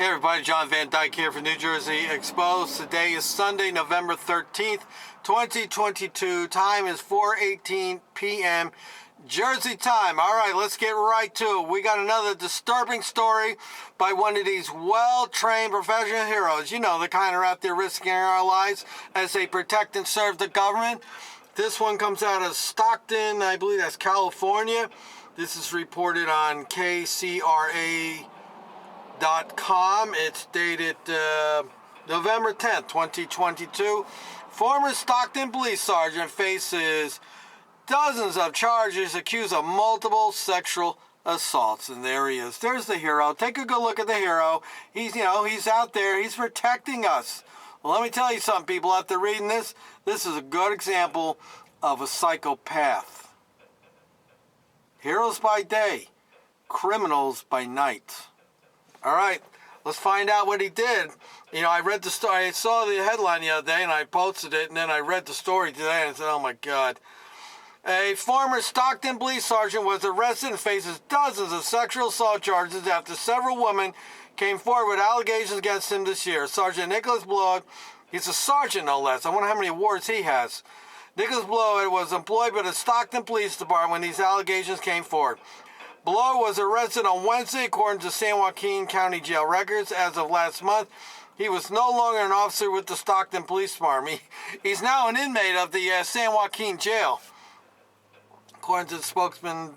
Hey everybody, John Van Dyke here for New Jersey Exposed. Today is Sunday, November 13th, 2022. Time is 4:18 p.m. Jersey time. All right, let's get right to it. We got another disturbing story by one of these well-trained professional heroes. You know, the kind are out there risking our lives as they protect and serve the government. This one comes out of Stockton, I believe that's California. This is reported on KCRA.com. It's dated November 10th, 2022. Former Stockton police sergeant faces dozens of charges accused of multiple sexual assaults. And there he is. There's the hero. Take a good look at the hero. He's out there. He's protecting us. Well, let me tell you something, people. After reading this is a good example of a psychopath. Heroes by day, criminals by night. All right, let's find out what he did. You know, I read the story. I saw the headline the other day, and I posted it, and then I read the story today, and I said, oh, my God. A former Stockton police sergeant was arrested and faces dozens of sexual assault charges after several women came forward with allegations against him this year. Sergeant Nicholas Blood, he's a sergeant no less. I wonder how many awards he has. Nicholas Blood was employed by the Stockton Police Department when these allegations came forward. Blow was arrested on Wednesday, according to San Joaquin County Jail records. As of last month, he was no longer an officer with the Stockton Police Department. He's now an inmate of the San Joaquin Jail. According to the spokesman,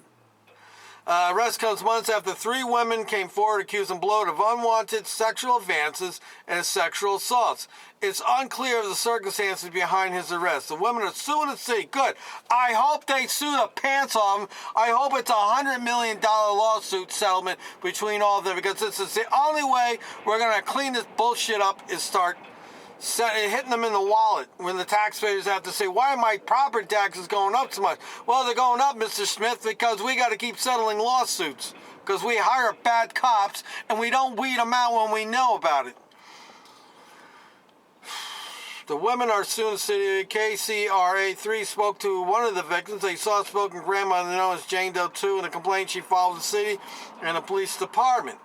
arrest comes months after three women came forward accusing Blow of unwanted sexual advances and sexual assaults. It's unclear of the circumstances behind his arrest. The women are suing the city. Good. I hope they sue the pants off them. I hope it's $100 million lawsuit settlement between all of them, because this is the only way we're going to clean this bullshit up is start hitting them in the wallet when the taxpayers have to say, why are my property taxes going up so much? Well, they're going up, Mr. Smith, because we got to keep settling lawsuits because we hire bad cops and we don't weed them out when we know about it. The women are suing the city. KCRA3 spoke to one of the victims, a soft-spoken grandmother known as Jane Doe 2, in a complaint she filed with the city and the police department.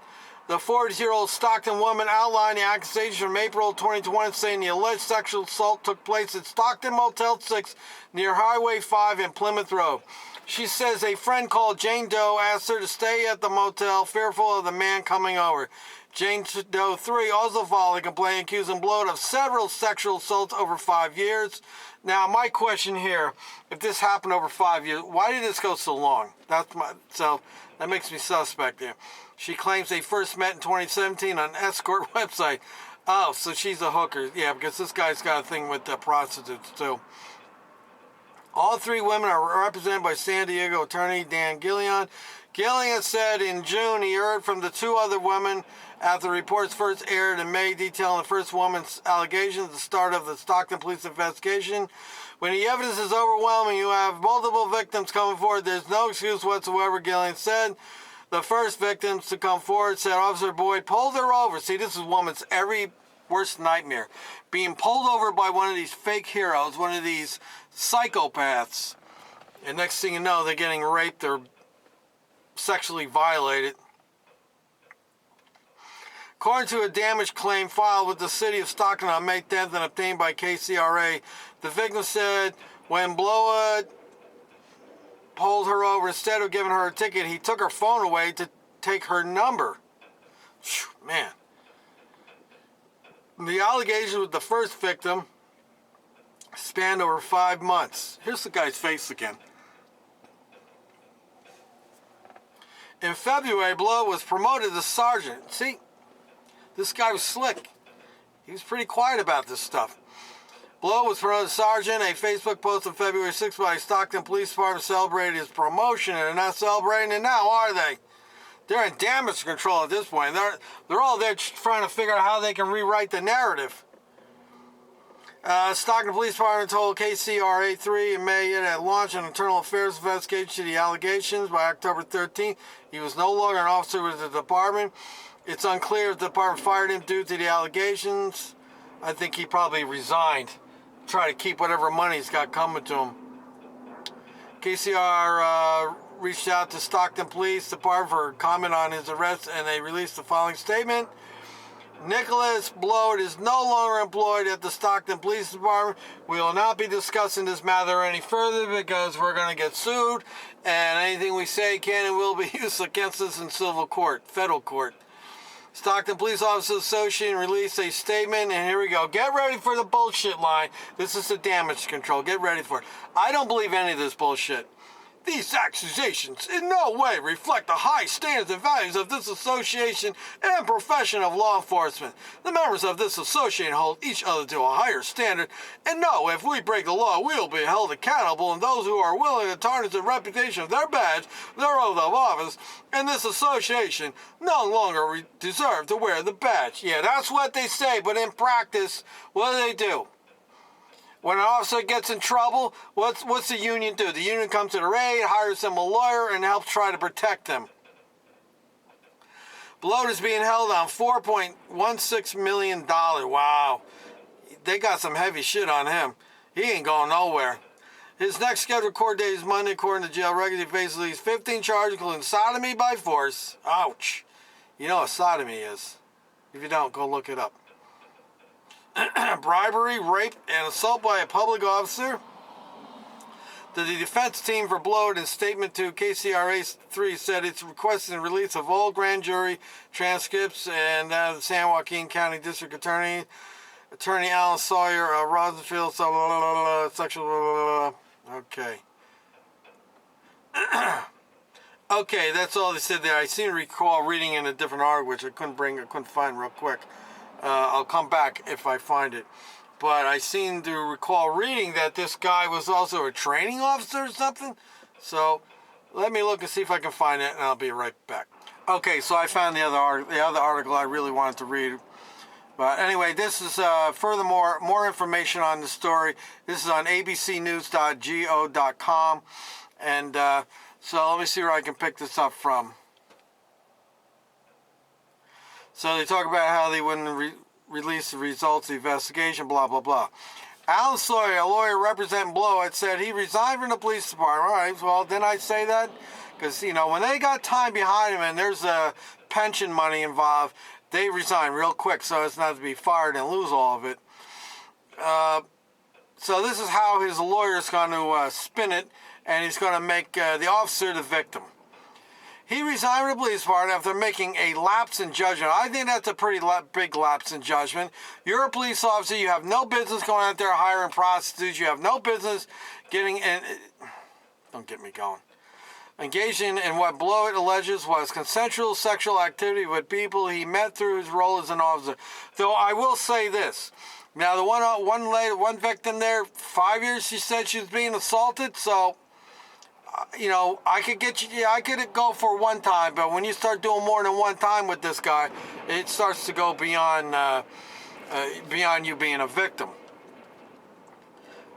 The 40-year-old Stockton woman outlined the accusation from April 2020, saying the alleged sexual assault took place at Stockton Motel 6 near Highway 5 and Plymouth Road. She says a friend called Jane Doe asked her to stay at the motel, fearful of the man coming over. Jane Doe 3 also filed a complaint accusing Blow of several sexual assaults over 5 years. Now, my question here, if this happened over 5 years, why did this go so long? So that makes me suspect there. She claims they first met in 2017 on an escort website. Oh, so she's a hooker. Yeah, because this guy's got a thing with prostitutes, too. All three women are represented by San Diego attorney Dan Gillian. Gillian said in June he heard from the two other women after the reports first aired in May, detailing the first woman's allegations at the start of the Stockton police investigation. When the evidence is overwhelming, you have multiple victims coming forward. There's no excuse whatsoever, Gillian said. The first victims to come forward said Officer Boyd pulled her over. See, this is a woman's every worst nightmare. Being pulled over by one of these fake heroes, one of these psychopaths. And next thing you know, they're getting raped or sexually violated. According to a damage claim filed with the city of Stockton on May 10th and obtained by KCRA, the victim said when Blowood pulled her over, instead of giving her a ticket, he took her phone away to take her number. Whew, man. The allegations with the first victim spanned over 5 months. Here's the guy's face again. In February, Blow was promoted to sergeant. See, this guy was slick. He was pretty quiet about this stuff. Blow was promoted to sergeant. A Facebook post on February 6th by Stockton Police Department celebrated his promotion, and they're not celebrating it now, are they? They're in damage control at this point. They're all there trying to figure out how they can rewrite the narrative. Stockton Police Department told KCRA3 in May it had launched an internal affairs investigation to the allegations. By October 13th, he was no longer an officer with the department. It's unclear if the department fired him due to the allegations. I think he probably resigned. Try to keep whatever money he's got coming to him. KCR reached out to Stockton Police Department for comment on his arrest, and they released the following statement. Nicholas Blowett is no longer employed at the Stockton Police Department. We will not be discussing this matter any further because we're going to get sued, and anything we say can and will be used against us in civil court, federal court. Stockton Police Officers Association released a statement, and here we go. Get ready for the bullshit line. This is the damage control. Get ready for it. I don't believe any of this bullshit. These accusations in no way reflect the high standards and values of this association and profession of law enforcement. The members of this association hold each other to a higher standard and know if we break the law, we will be held accountable, and those who are willing to tarnish the reputation of their badge, their oath of office, and this association no longer deserve to wear the badge. Yeah, that's what they say, but in practice, what do? When an officer gets in trouble, what's the union do? The union comes to their aid, hires them a lawyer, and helps try to protect them. Blowett is being held on $4.16 million. Wow. They got some heavy shit on him. He ain't going nowhere. His next scheduled court date is Monday, according to jail records. He faces at least 15 charges, including sodomy by force. Ouch. You know what sodomy is. If you don't, go look it up. Bribery, rape, and assault by a public officer. The defense team for Blowett, in statement to KCRA 3, said it's requesting the release of all grand jury transcripts and the San Joaquin County District Attorney Alan Sawyer, Rosenfield, sexual. Okay. Okay, that's all they said there. I seem to recall reading in a different article, which I couldn't find real quick. I'll come back if I find it. But I seem to recall reading that this guy was also a training officer or something. So let me look and see if I can find it, and I'll be right back. Okay, so I found the other article I really wanted to read. But anyway, this is furthermore more information on the story. This is on abcnews.go.com. And so let me see where I can pick this up from. So they talk about how they wouldn't release the results of the investigation, blah, blah, blah. Alan Sawyer, a lawyer representing Blowett, said he resigned from the police department. All right, well, didn't I say that? Because, you know, when they got time behind him and there's pension money involved, they resign real quick so as not to be fired and lose all of it. So this is how his lawyer is going to spin it, and he's going to make the officer the victim. He resigned from the police department after making a lapse in judgment. I think that's a pretty big lapse in judgment. You're a police officer. You have no business going out there hiring prostitutes. You have no business getting in. Don't get me going. Engaging in what Blowett alleges was consensual sexual activity with people he met through his role as an officer. Though I will say this. Now, the one victim there, 5 years, she said she was being assaulted, so... you know, I could go for one time, but when you start doing more than one time with this guy, it starts to go beyond you being a victim.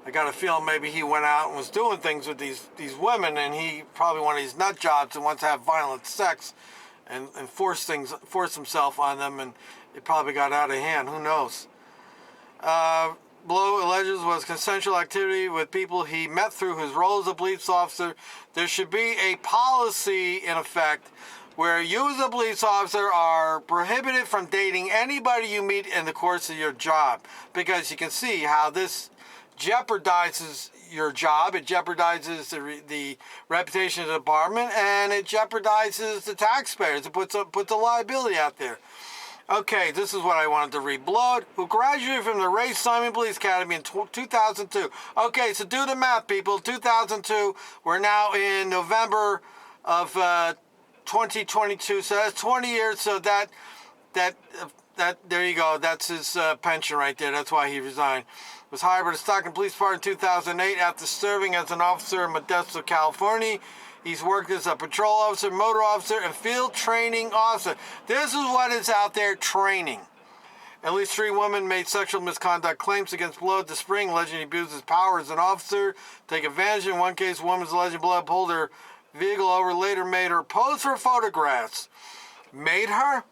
I got a feeling maybe he went out and was doing things with these women, and he probably one of these nut jobs and wants to have violent sex and force himself on them, and it probably got out of hand. Who knows? Blowett alleges was consensual activity with people he met through his role as a police officer. There should be a policy in effect where you as a police officer are prohibited from dating anybody you meet in the course of your job, because you can see how this jeopardizes your job. It jeopardizes the reputation of the department, and it jeopardizes the taxpayers. It puts a liability out there. Okay, this is what I wanted to read. Blowett, who graduated from the Ray Simon Police Academy in 2002. Okay, so do the math, people. 2002. We're now in November of 2022. So that's 20 years. So that there you go. That's his pension right there. That's why he resigned. Was hired by the Stockton Police Department in 2008 after serving as an officer in Modesto, California. He's worked as a patrol officer, motor officer, and field training officer. This is what is out there, training. At least 3 women made sexual misconduct claims against Blowett this spring, alleging he abused his power as an officer, take advantage. In one case, a woman's alleged Blowett pulled her vehicle over, later made her pose for photographs. Made her?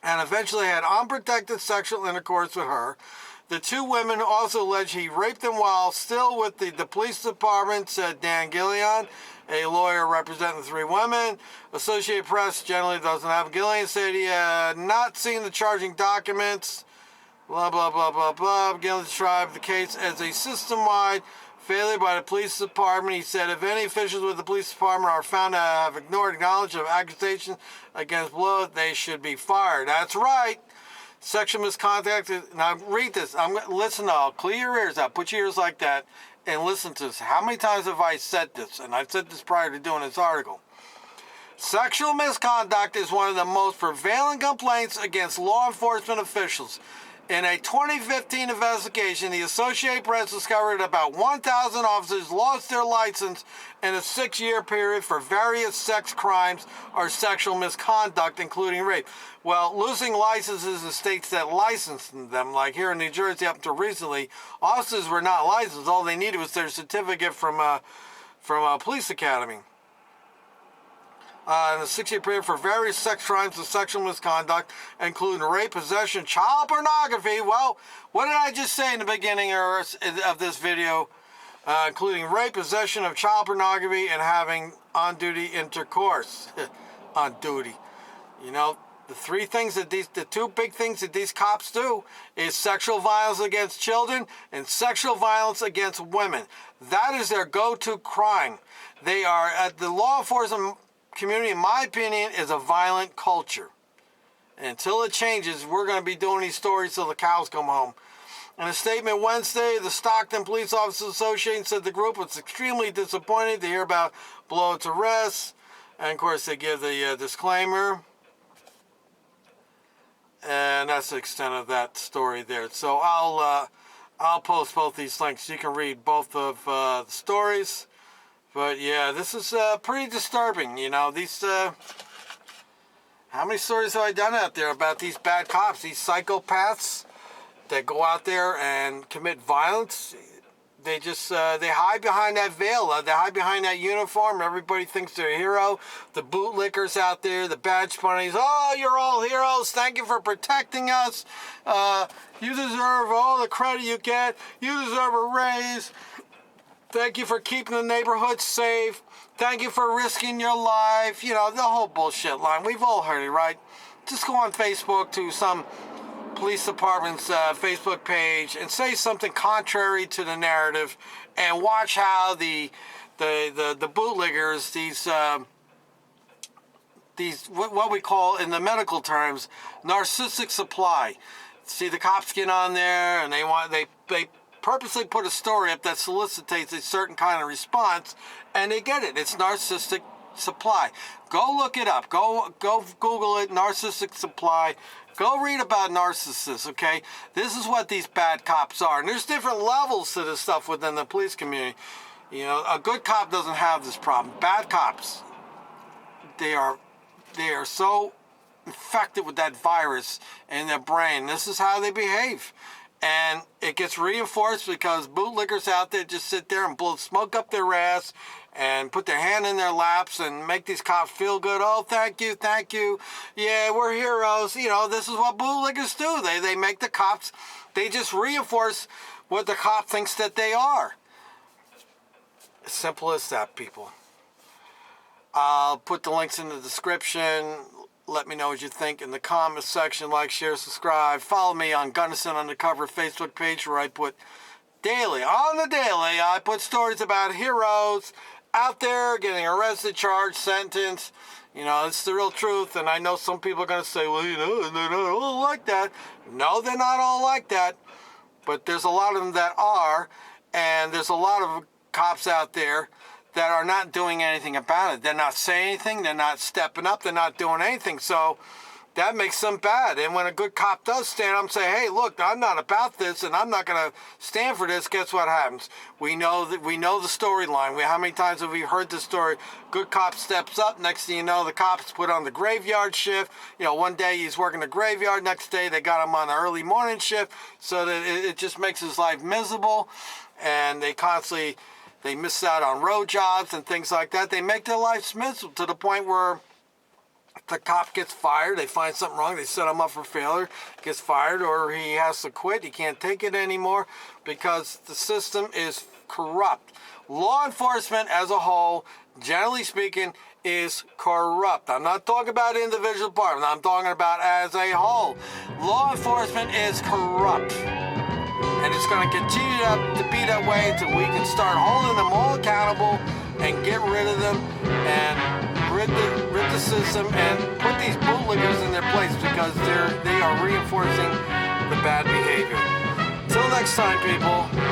And eventually had unprotected sexual intercourse with her. The two women also allege he raped them while still with the police department, said Dan Gillian, a lawyer representing the three women. Associated Press generally doesn't have. Gillian said he had not seen the charging documents. Blah, blah, blah, blah, blah. Gillian described the case as a system-wide failure by the police department. He said if any officials with the police department are found to have ignored knowledge of accusations against Blow, they should be fired. That's right. Sexual misconduct. Now read this. Listen. I'll clear your ears out. Put your ears like that and listen to this. How many times have I said this? And I've said this prior to doing this article. Sexual misconduct is one of the most prevalent complaints against law enforcement officials. In a 2015 investigation, the Associated Press discovered about 1,000 officers lost their license in a 6-year period for various sex crimes or sexual misconduct, including rape. Well, losing licenses in states that licensed them, like here in New Jersey up until recently, officers were not licensed. All they needed was their certificate from a police academy. In a 6-year period for various sex crimes and sexual misconduct, including rape, possession, child pornography. Well, what did I just say in the beginning of this video? Including rape, possession of child pornography, and having on-duty intercourse. On duty. You know, the two big things that these cops do is sexual violence against children and sexual violence against women. That is their go-to crime. They are, at the law enforcement community, in my opinion, is a violent culture. And until it changes, we're going to be doing these stories till the cows come home. In a statement Wednesday, the Stockton Police Officers Association said the group was extremely disappointed to hear about Blowout's arrest. And of course, they give the disclaimer. And that's the extent of that story there. So I'll post both these links. You can read both of the stories. But yeah, this is pretty disturbing. You know, these, how many stories have I done out there about these bad cops, these psychopaths that go out there and commit violence? They just, they hide behind that veil. They hide behind that uniform. Everybody thinks they're a hero. The bootlickers out there, the badge bunnies. Oh, you're all heroes. Thank you for protecting us. You deserve all the credit you get. You deserve a raise. Thank you for keeping the neighborhood safe. Thank you for risking your life. You know, the whole bullshit line. We've all heard it, right? Just go on Facebook to some police department's Facebook page and say something contrary to the narrative, and watch how the bootleggers, these what we call in the medical terms narcissistic supply. See, the cops get on there and they purposely put a story up that solicitates a certain kind of response, and they get it. It's narcissistic supply. Go look it up. Go Google it, narcissistic supply. Go read about narcissists, okay? This is what these bad cops are. And there's different levels to this stuff within the police community. You know, a good cop doesn't have this problem. Bad cops, they are so infected with that virus in their brain. This is how they behave. And it gets reinforced because bootlickers out there just sit there and blow smoke up their ass and put their hand in their laps and make these cops feel good. Oh, thank you, thank you. Yeah, we're heroes. You know, this is what bootlickers do. They make the cops, they just reinforce what the cop thinks that they are. As simple as that, people. I'll put the links in the description. Let me know what you think in the comment section. Like, share, subscribe. Follow me on Gunnison Undercover Facebook page, where I put daily, on the daily, I put stories about heroes out there getting arrested, charged, sentenced. You know, it's the real truth. And I know some people are going to say, well, you know, they're not all like that. No, they're not all like that. But there's a lot of them that are. And there's a lot of cops out there that are not doing anything about it. They're not saying anything. They're not stepping up. They're not doing anything. So that makes them bad. And when a good cop does stand up and say, hey, look, I'm not about this and I'm not going to stand for this, guess what happens? We know the storyline. How many times have we heard this story? Good cop steps up. Next thing you know, the cops put on the graveyard shift. You know, one day he's working the graveyard. Next day they got him on the early morning shift. So that it just makes his life miserable. And they miss out on road jobs and things like that. They make their lives miserable to the point where the cop gets fired, they find something wrong, they set him up for failure, gets fired, or he has to quit, he can't take it anymore because the system is corrupt. Law enforcement as a whole, generally speaking, is corrupt. I'm not talking about individual departments, I'm talking about as a whole. Law enforcement is corrupt. And it's going to continue to be that way until we can start holding them all accountable and get rid of them and rid the system and put these bootlickers in their place because they are reinforcing the bad behavior. Till next time, people.